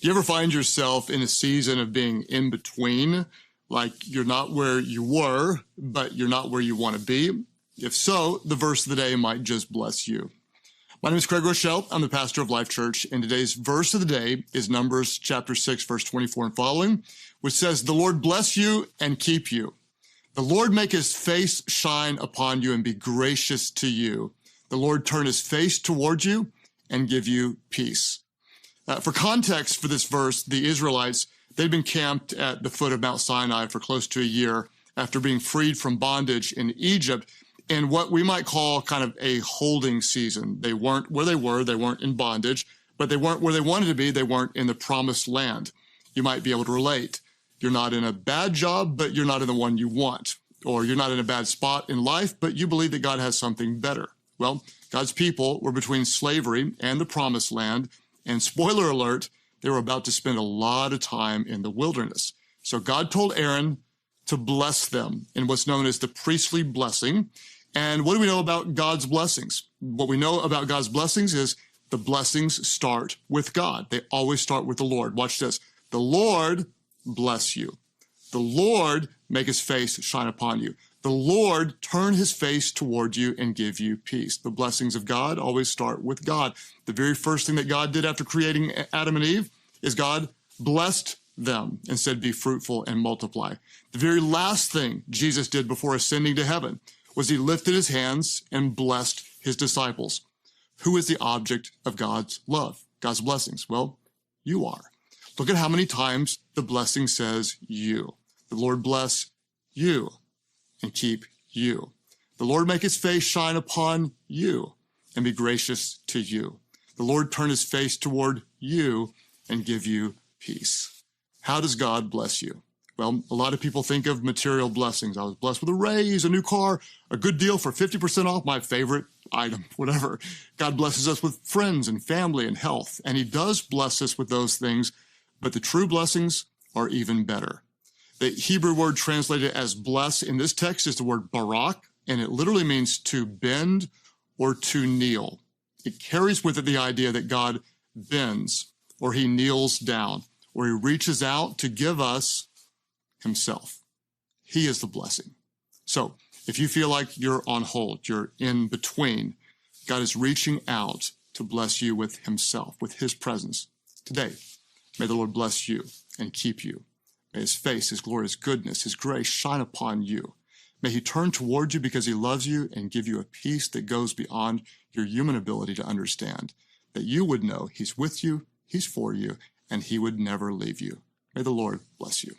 Do you ever find yourself in a season of being in between? Like you're not where you were, but you're not where you want to be? If so, the verse of the day might just bless you. My name is Groeschel. I'm the pastor of Life Church, and today's verse of the day is Numbers chapter 6, verse 24 and following, which says, "The Lord bless you and keep you. The Lord make his face shine upon you and be gracious to you. The Lord turn his face toward you and give you peace." For context for this verse, the Israelites, they'd been camped at the foot of Mount Sinai for close to a year after being freed from bondage in Egypt in what we might call kind of a holding season. They weren't where they weren't in bondage, but they weren't where they wanted to be, they weren't in the promised land. You might be able to relate. You're not in a bad job, but you're not in the one you want. Or you're not in a bad spot in life, but you believe that God has something better. Well, God's people were between slavery and the promised land, and spoiler alert, they were about to spend a lot of time in the wilderness. So God told Aaron to bless them in what's known as the priestly blessing. And what do we know about God's blessings? What we know about God's blessings is the blessings start with God. They always start with the Lord. Watch this. The Lord bless you. The Lord make his face shine upon you. The Lord turn his face toward you and give you peace. The blessings of God always start with God. The very first thing that God did after creating Adam and Eve is God blessed them and said, "Be fruitful and multiply." The very last thing Jesus did before ascending to heaven was he lifted his hands and blessed his disciples. Who is the object of God's love, God's blessings? Well, you are. Look at how many times the blessing says you. The Lord bless you and keep you. The Lord make his face shine upon you and be gracious to you. The Lord turn his face toward you and give you peace. How does God bless you? Well, a lot of people think of material blessings. I was blessed with a raise, a new car, a good deal for 50% off my favorite item, whatever. God blesses us with friends and family and health, and he does bless us with those things, but the true blessings are even better. The Hebrew word translated as bless in this text is the word barak, and it literally means to bend or to kneel. It carries with it the idea that God bends, or he kneels down, or he reaches out to give us himself. He is the blessing. So if you feel like you're on hold, you're in between, God is reaching out to bless you with himself, with his presence. Today, may the Lord bless you and keep you. May his face, his glory, his goodness, his grace shine upon you. May he turn toward you because he loves you and give you a peace that goes beyond your human ability to understand, that you would know he's with you, he's for you, and he would never leave you. May the Lord bless you.